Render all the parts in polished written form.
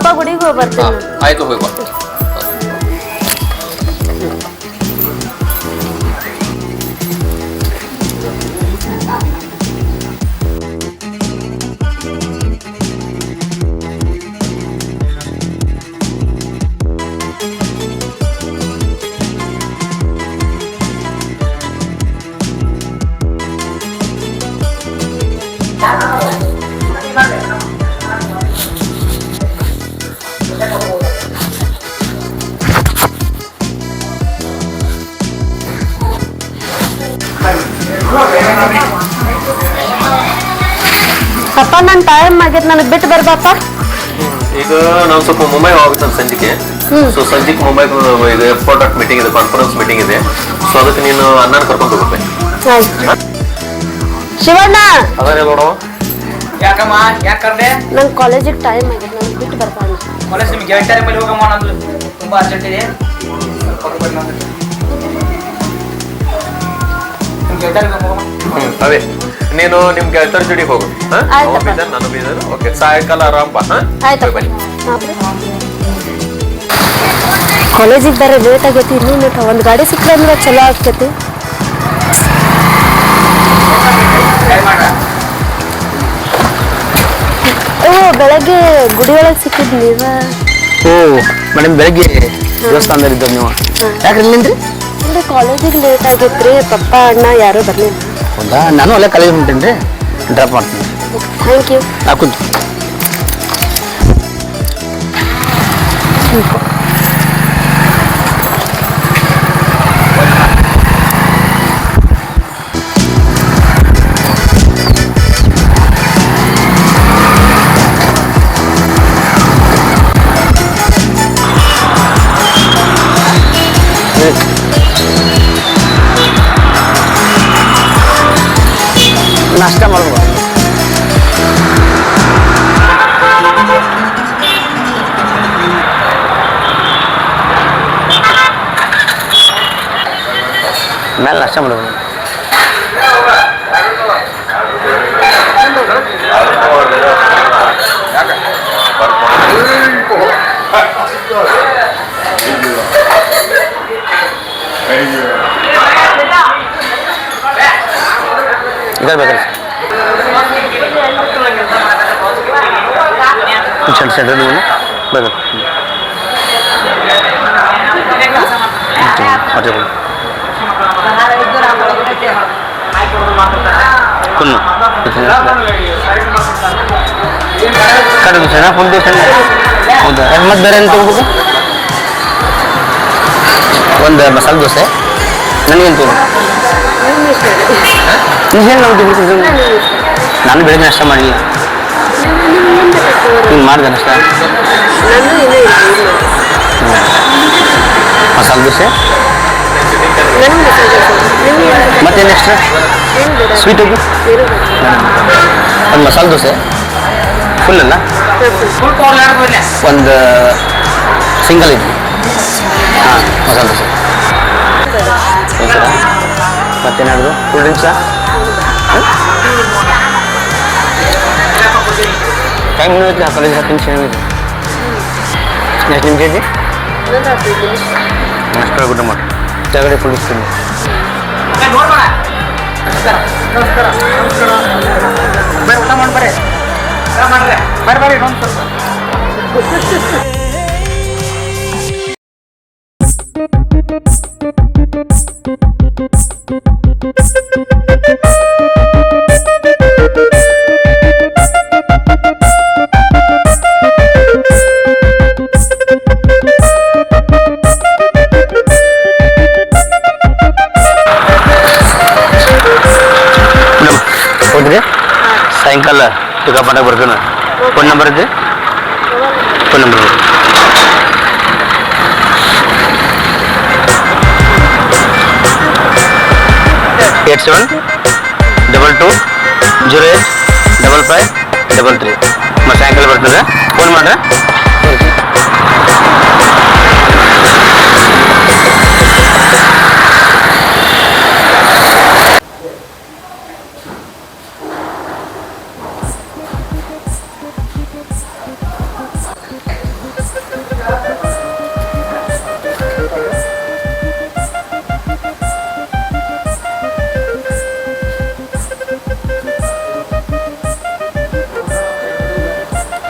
ಪಪ್ಪ ಗುಡಿಗೆ ಹೋಗಿ ಬರ್ತೀನಿ. ಆಯ್ತು ಹೋಗಿ ಬಾ. ಪಪ್ಪ ನನ್ನ ಟೈಮ್ ಆಗೈತೆ, ನನಗೆ ಬಿಟ್ಟು ಬರ್ಬಾಪ. ಈಗ ನಾವು ಸ್ವಲ್ಪ ಮುಂಬೈ ಹೋಗ್ಬೇಕಂತ ಸಂಜೆಗೆ. ಸೊ ಸಂಜೆಗೆ ಮುಂಬೈಗೆ ಇದು ಇಂಪಾರ್ಟೆಂಟ್ ಮೀಟಿಂಗ್ ಇದೆ, ಕಾನ್ಫರೆನ್ಸ್ ಮೀಟಿಂಗ್ ಇದೆ. ಸೊ ಅದಕ್ಕೆ ನೀನು ಅಣ್ಣನ ಕರ್ಕೊಂಡು ಹೋಗ್ಬೇಕು. ಶಿವಣ್ಣ ಅದೇ ನೋಡುವ. ಯಾಕಮ್ಮ ಯಾಕೆ ಕರ್ದೆ? ನಂಗೆ ಕಾಲೇಜಿಗೆ ಟೈಮ್ ಆಗೈತೆ, ನನಗೆ ಬಿಟ್ಟು ಬರ್ಬಾ. ಕಾಲೇಜ್ ನಿಮ್ಗೆ ಗೆಳತಿಯರ ಮೇಲೆ ಹೋಗಮ್ಮ, ನಂದು ತುಂಬಾ ಅರ್ಜೆಂಟ್ ಇದೆ. ಅದೇ ನೀನು ನಿಮ್ ಗೆಳತರ ಜೋಡಿ ಹೋಗು. ನಾನು ಬೀದರ್. ಓಕೆ, ಸಾಯಂಕಾಲ ಆರಾಮ್ ಬಾ. ಬನ್ನಿ. ಕಾಲೇಜಿಗೆ ಬರೋ ಲೇಟ್ ಆಗೈತಿ. ಇನ್ನೂ ಒಂದು ಗಾಡಿ ಸಿಕ್ಕರೆ ಅಂದ್ರೆ ಚಲೋ ಆಗ್ತೈತಿ. ಓ ಬೆಳಗ್ಗೆ ಗುಡಿ ಒಳಗೆ ಸಿಕ್ಕಿದ್ ನೀವ? ಓ ಮೇಡಮ್, ಬೆಳಗ್ಗೆ ದೇವಸ್ಥಾನದಲ್ಲಿ ಇದ್ದದ್ದು ನೀವು. ಯಾಕ್ರಿ ಇಲ್ಲಿಂದ್ರಿ? ಅಂದ್ರೆ ಕಾಲೇಜಿಗೆ ಲೇಟ್ ಆಗೈತ್ರಿ, ಪಪ್ಪ ಅಣ್ಣ ಯಾರೋ ಬರ್ಲಿಲ್ಲ. ಹೌದಾ? ನಾನು ಅಲ್ಲೇ ಕಾಲೇಜ್ ಹೊಂಟೇನಿ ರೀ, ಡ್ರಾಪ್ ಮಾಡ್ತೀನಿ. Thank you. ಹಾಕುದು ನಾಷ್ಟ ಮಾಡ್ಬೋದು. ಮೇಲೆ ನಾಷ್ಟ ಮಾಡ್ಬೋದು. इधर बगल सेंटर में बगल ಫುಲ್ ದೋಸೆ ಹೌದಾ? ಮತ್ತೆ ಬೇರೆ ಏನು ತೊಗೋಬೇಕು? ಒಂದು ಮಸಾಲೆ ದೋಸೆ. ನನಗೇನು ತೊಗೋ? ನಾನು ಬೆಳಗ್ಗೆ ನಾಷ್ಟ ಮಾಡಲಿಲ್ಲ. ನೀನು ಮಾಡಿದೆ ನಾಷ್ಟ? ಮಸಾಲೆ ದೋಸೆ ಮತ್ತೇನು ಎಕ್ಸ್ಟ್ರಾ ಸ್ವೀಟ್ ಹೋಗು. ಒಂದು ಮಸಾಲೆ ದೋಸೆ ಫುಲ್ ಅಲ್ಲ, ಒಂದು ಸಿಂಗಲ್ ಇಡ್ಲಿ. ಹಾಂ, ಮಸಾಲೆ ದೋಸೆ. ಮತ್ತೇನಾದ್ರು ಕೂಲ್ ಡ್ರಿಂಕ್ಸಾ? ಟೈಮ್ ಐತಿ, ಕಾಲೇಜ್ 10 ನಿಮಿಷ ಇದೆ. ಎಷ್ಟು ನಿಮಿಷ ಐತಿ? ಅಷ್ಟು ಊಟ ಮಾಡಿ ಕೆಳಗಡೆ ಕುಳಿಸ್ತೀನಿ. ಊಟ ಮಾಡಿ ಬರ್ರಿ, ಬರ್ರಿ ಇನ್ನೊಂದು ಸ್ವಲ್ಪ. ಹೋದ್ರಿ ಸಾಯಂಕಾಲ ಪಿಕಪ್ ಮಾಡಕ್ಕೆ ಬರ್ತಾನೆ. ಫೋನ್ ನಂಬರ್ ಇದೆ? Phone number 8722085533. ಮತ್ತು ಸಾಯಂಕಾಲ ಬರ್ತದೆ, ಫೋನ್ ಮಾಡ್ರೆ.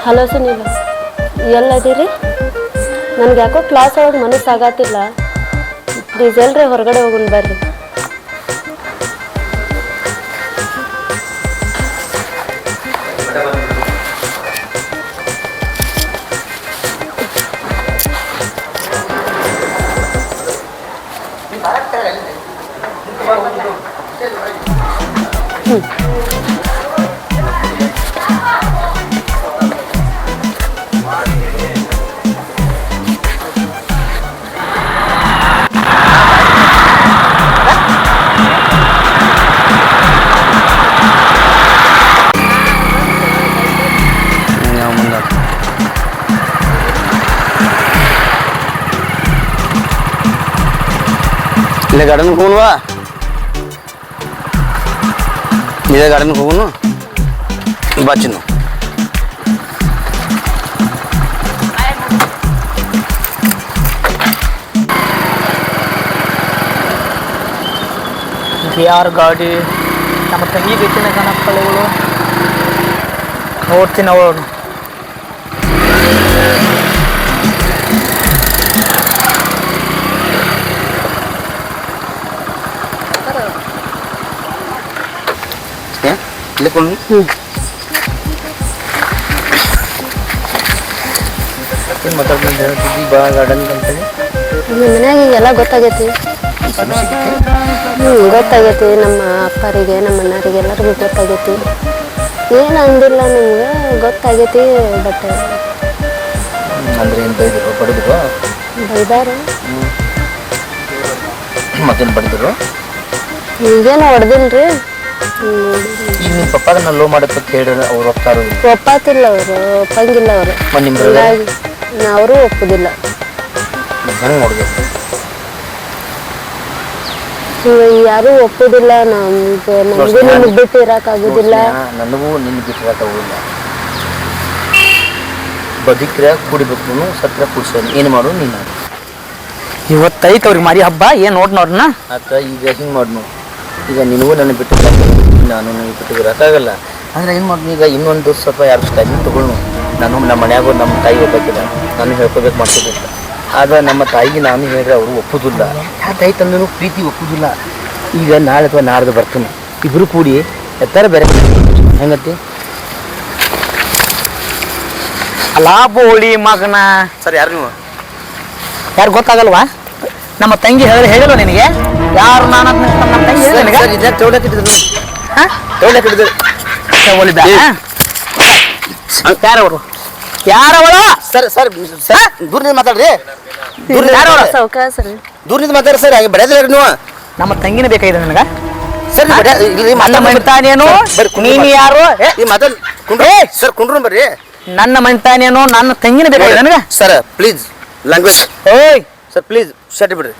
ಹಲೋ ಸುನೀಲ, ಎಲ್ಲದಿರಿ? ನನಗೆ ಯಾಕೋ ಕ್ಲಾಸ್ ಒಳಗೆ ಮನಸ್ಸಾಗತ್ತಿಲ್ಲ. ಪ್ಲೀಸ್ ಎಲ್ರಿ ಹೊರಗಡೆ ಹೋಗೋಣ ಬರ್ರಿ. ಇಲ್ಲೇ ಗಾರ್ಡನ್ಗೆ ಹೋಗುಣವಾ? ಇದೇ ಗಾರ್ಡನ್ಗೆ ಹೋಗುನು ಬಾ ಚಿನ್ನು. ಯಾರ ಗಾಡಿ ನಮ್ಮ ತಂಗಿ ಬೇಕಿನ ಕಣಪ್ಪಳೆಗಳು ನೋಡ್ತೀನಿ ಅವಳು. ಮಾತಾಡ್ಕೊಂಡು ಹೇಳ್ತಿದ್ದಿ ಬಾ ಗಾರ್ಡನ್ ಅಂತೇಳಿ. ನಿಮ್ಮ ಮನ್ಯಾಗ ಎಲ್ಲ ಗೊತ್ತಾಗೈತಿ. ಗೊತ್ತಾಗೈತಿ. ನಮ್ಮ ಅಪ್ಪರಿಗೆ ನಮ್ಮ ಅಣ್ಣರಿಗೆ ಎಲ್ಲರಿಗೂ ಗೊತ್ತಾಗೈತಿ. ಏನು ಅಂದಿಲ್ಲ ನಿಮ್ಗೆ, ಗೊತ್ತಾಗೈತಿ. ಬಟ್ ಅಂದ್ರೆ ಏನು ಬೈದರು ಬಡಿದ್ರು? ಬೈದಾರು. ಮತ್ತೇನು ಬಡಿದ್ರು? ಈಗೇನು ಹೊಡೆದಿಲ್ರಿ. ಈಗ ನಿಮ್ಮ ಪಪ್ಪಾಗ ನಾನು ಲೋ ಮಾಡಕ್ಕೆ ಹೇಳಿದ್ರೆ ಅವ್ರು ಒಪ್ತಾರು? ಒಪ್ಪಾತಿಲ್ಲ ಅವರು, ಒಪ್ಪಂಗಿಲ್ಲ ಅವರು. ಹೀಗಾಗಿ ಅವರು ಒಪ್ಪುದಿಲ್ಲ. ಹೆಂಗೆ ನೋಡ್ಬೇಕು? ಯಾರು ಒಪ್ಪುದಿಲ್ಲ. ನಮ್ಗೆ ನಿಮ್ಗೆ ಬಿಟ್ಟು ಇರಕ್ಕಾಗುದಿಲ್ಲ. ನನಗೂ ನಿನ್ನ ಬಿಟ್ಟು ಇರಕ್ಕಾಗುದಿಲ್ಲ. ಬದುಕ್ರೆ ಕುಡಿಬೇಕು, ಸತ್ರ ಕುಡ್ಸೋನು. ಏನು ಮಾಡು ನೀನು? ಇವತ್ತೈತೆ ಅವ್ರಿಗೆ ಮಾರಿ ಹಬ್ಬ. ಏನು ನೋಡ್ನವ್ರನ್ನ ಆತ ಈಗ ಹಿಂಗೆ ಮಾಡ್ನು. ಈಗ ನಿನಗೂ ನನಗೆ ಬಿಟ್ಟು ನಾನು ನನಗೆ ಬಿಟ್ಟು ಇರೋಕ್ಕಾಗಲ್ಲ. ಅಂದರೆ ಏನು ಮಾಡ್ನು? ಈಗ ಇನ್ನೊಂದು ಸ್ವಲ್ಪ ಯಾರು ಟೈಮಿಂಗ್ ತೊಗೊಳ್ನು. ನಾನು ನಮ್ಮ ಮನ್ಯಾಗೂ ನಮ್ಮ ತಾಯಿ ಒಬ್ಬಾಕಿಲ್ಲ, ನಾನು ಹೇಳ್ಕೋಬೇಕು ಮಾಡ್ಕೋಬೇಕು. ಆಗ ನಮ್ಮ ತಾಯಿಗೆ ನಾನು ಹೇಳಿದ್ರೆ ಅವರು ಒಪ್ಪೋದಿಲ್ಲ. ಆ ತಾಯಿ ತಂದೂ ಪ್ರೀತಿ ಒಪ್ಪೋದಿಲ್ಲ. ಈಗ ನಾಳೆ ಅಥವಾ ನಾಡ್ದು ಬರ್ತೀನಿ, ಇಬ್ಬರು ಕೂಡಿ ಎತ್ತರ ಬೇರೆ ಹೆಂಗತ್ತಿ? ಅಲ್ಲ ಬೋಳಿ ಮಗನ. ಸರ್ ಯಾರು ನೀವು? ಯಾರು ಗೊತ್ತಾಗಲ್ವಾ? ನಮ್ಮ ತಂಗಿ ಹೇಳಿಲ್ವ ನಿನಗೆ? ಯಾರು ನಾನು ನಮ್ಮ ತಂಗಿ ಇದ್ಯಾಕೆ ತೊಗೊಳಕ್ಕಿಟ್ಟಿದ್ರು? ಯಾರವರು? ಯಾರವಳು? ಸರ್ ಸರ್ ಸರ್ ದೂರದಿಂದ ಮಾತಾಡ್ರಿ. ದೂರದಿಂದ ಮಾತಾಡ್ರಿ ಸರ್. ಹಾಗೆ ಬಡಿಯೋದಿಲ್ಲ ನೀವು. ನಮ್ಮ ತಂಗಿನ ಬೇಕಾಗಿದೆ ನನಗ. ಸರ್ ನನ್ನ ಮನಿತಾನೇನು? ನೀನು ಯಾರು? ಮಾತಾಡ್ ಸರ್ ಕುಂಡ್ರು ಬರ್ರಿ. ನನ್ನ ಮನಿತಾನೇನು? ನನ್ನ ತಂಗಿನ ಬೇಕಾಗಿದೆ ನನಗ. Sir please language. ಓಯ್ ಸರ್ ಪ್ಲೀಸ್ ಶಟ್ ಬಿಡ್ರಿ.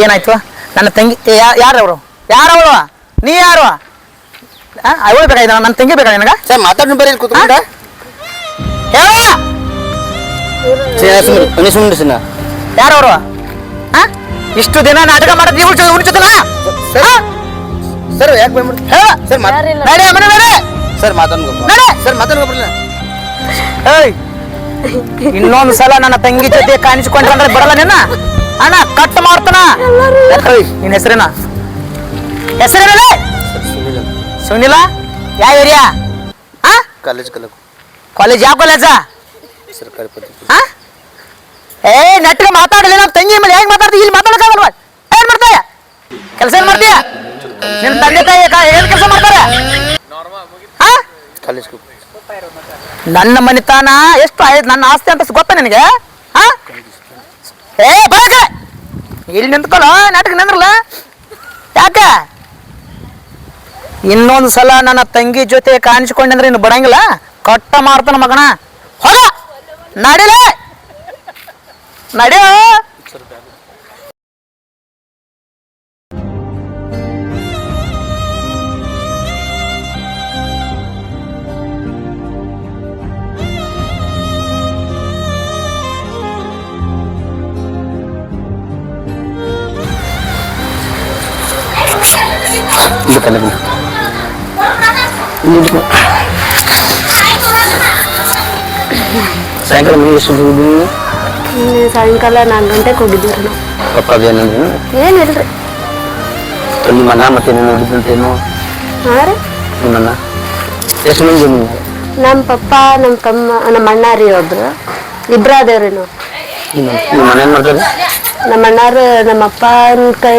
ಏನಾಯ್ತು? ನನ್ನ ತಂಗಿ ಯಾರವರು? ಯಾರವಳು? ನೀ ಯಾರು? ಅವಳು ಬೇಕಾಗಿದೆ, ನನ್ನ ತಂಗಿ ಬೇಕಾಗಿದೆ ನನಗ. ಸರ್ ಮಾತಾಡ್ ಬರ್ರಿ ಕೂತ್ಕೊಂಡ. ಯಾರವರು? ಇಷ್ಟು ದಿನ ನಾಟಕ ಮಾಡೋದು ಉಳಿಸೋದಲ್ಲ. ಸರ್ ಯಾಕೆ ಸರ್ ಸರ್ ಮಾತಾಡ್ಕೊ ಸರ್ ಮಾತಾಡ್ಕೊಬರ್ಲಿಲ್ಲ. ಇನ್ನೊಂದು ಸಲ ನನ್ನ ತಂಗಿ ಜೊತೆ ಕಾಣಿಸಿಕೊಂಡ್ರೆ ಬರಲ್ಲ ನಿನ್ನ ಅಣ್ಣ ಕಟ್ ಮಾಡ್ತಾನ. ನಿನ್ನ ಹೆಸರೇನ? ಹೆಸರೇನ? ಸುನಿಲ. ಯಾವ ಏರಿಯಾ? College college. ಯಾವ ಕಾಲೇಜ? ಸರ್ಕಾರಿ ಪದವಿ. ಏ ನೆಟ್ಟಿಗೆ ಮಾತಾಡಲಿ. ನಮ್ಮ ತಂಗಿ ಮೇಲೆ ಹೆಂಗ್ ಮಾತಾಡ್ತೀವಿ? ಇಲ್ಲಿ ಮಾತಾಡಕ್ಕಾಗಲ್ವ? ಏನ್ ಮಾಡ್ತಾಯ? ಕೆಲಸ ಏನ್ ಮಾಡ್ತೀಯ? ನಿನ್ನ ತಂದೆ ತಾಯಿ ಏನ್ ಕೆಲಸ ಮಾಡ್ತಾರೆ? ಕಾಲೇಜ್. ನನ್ನ ಮನಿತಾನ ಎಷ್ಟು ಆಯ್ತು? ನನ್ನ ಆಸ್ತಿ ಅಂತ ಗೊತ್ತಾ ನಿನಗೆ? ಏ ಬಾಗ ಇಲ್ಲಿ ನಿಂತ್ಕೊಳ್ಳೋ. ನಾಟಕ ನಿಂದ್ರಲ್ಲ ಯಾಕೆ? ಇನ್ನೊಂದು ಸಲ ನನ್ನ ತಂಗಿ ಜೊತೆ ಕಾಣಿಸಿಕೊಂಡ್ರೆ ಇನ್ನು ಬರಂಗಿಲ್ಲ. ಕಟ್ಟ ಮಾಡ್ತಾನ ಮಗನ. ಹೊರ ನಡಿಲೇ ನಡೆಯೋ. ಸಾಯಂಕಾಲ ಮನೆಗೆ ಎಷ್ಟು ಹೋಗಿದ್ದೀನಿ ನೀನು? ಸಾಯಂಕಾಲ 4 ಗಂಟೆಗೆ ಹೋಗಿದ್ದೀವಿ ನಾವು. ಪಪ್ಪ ಅದೇನಂದ್ರೆ ಏನಿಲ್ರಿ. ನಿಮ್ಮ ಅಣ್ಣ ಮತ್ತೆ ನೀನು ನೋಡಿದಂತೇನು ಹಾಂ ರೀ. ನಿಮ್ಮಣ್ಣ ಎಷ್ಟು ಮಂದಿ ನೀವು? ನಮ್ಮ ಪಪ್ಪ ನಮ್ಮ ತಮ್ಮ ನಮ್ಮ ಅಣ್ಣ ರೀ ಒಬ್ರು, ಇಬ್ರು ಅದೇವ್ರಿ ನಾವು. ನಿಮ್ಮ ಮನೆ ಏನು ಮಾಡ್ತಾರೆ? ನಮ್ಮ ಅಣ್ಣಾರು ನಮ್ಮ ಅಪ್ಪನ ಕೈ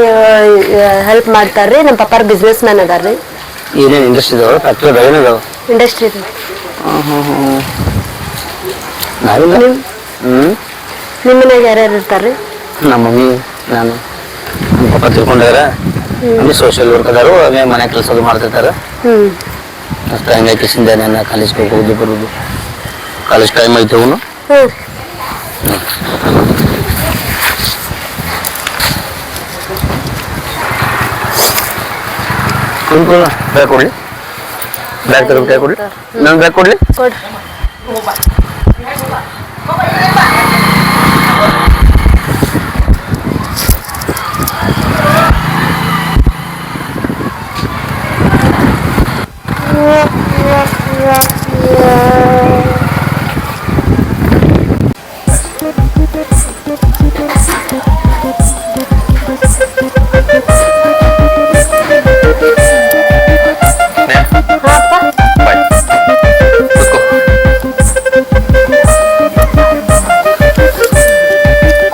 ಹೆಲ್ಪ್ ಮಾಡ್ತಾರ್ರಿ. ನಮ್ಮ ಪಪ್ಪಾರ ಬಿಸ್ನೆಸ್ ಮ್ಯಾನ್ ಅದಾರ್ರಿ. ಏನೇನು ಇಂಡಸ್ಟ್ರಿ ಇದಾವೆ? ಫ್ಯಾಕ್ಟ್ರಿ ಅದಾವೆ? ಏನಿದಾವೆ? ಇಂಡಸ್ಟ್ರಿ ರೀ. ನಾವಿಲ್ಲ. ನಿಮ್ಮ ಮನ್ಯಾಗ ಯಾರ್ಯಾರು ಇರ್ತಾರ್ರಿ? ನಮ್ಮ ಮಮ್ಮಿ, ನಾನು, ನಮ್ಮ ಪಪ್ಪ ತಿಳ್ಕೊಂಡಾರ. ಅಲ್ಲಿ ಸೋಷಿಯಲ್ ವರ್ಕ್ ಅದಾರು, ಅವೇ ಮನೆ ಕೆಲಸ ಅದು ಮಾಡ್ತಿರ್ತಾರೆ. ಅಷ್ಟು ಹಂಗಾಗಿ ಕಿಸಿಂದ ನಾನು ಕಾಲೇಜ್ಗೆ ಹೋಗೋದು ಬರೋದು. ಕಾಲೇಜ್ ಟೈಮ್ ಐತೆ ಅವನು. ಬ್ಯಾಗ್ ಕೊಡ್ಲಿ? ಬ್ಯಾಗ್ ತೆಗೆದು ಕೈ ಕೊಡ್ಲಿ? ನಾನು ಬ್ಯಾಗ್ ಕೊಡ್ಲಿ? ಕೊಡ್ರಿ. ಬಾಯ್ ಕೂತ್ಕೋ.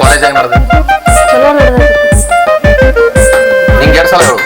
ಕಾಲೇಜ್ ಹೆಂಗ್ ನಡೆದ? ಚಲೋ ನಡೆದ. ನಿಂಗೆ 2 ಸಲ ಹೇಳು.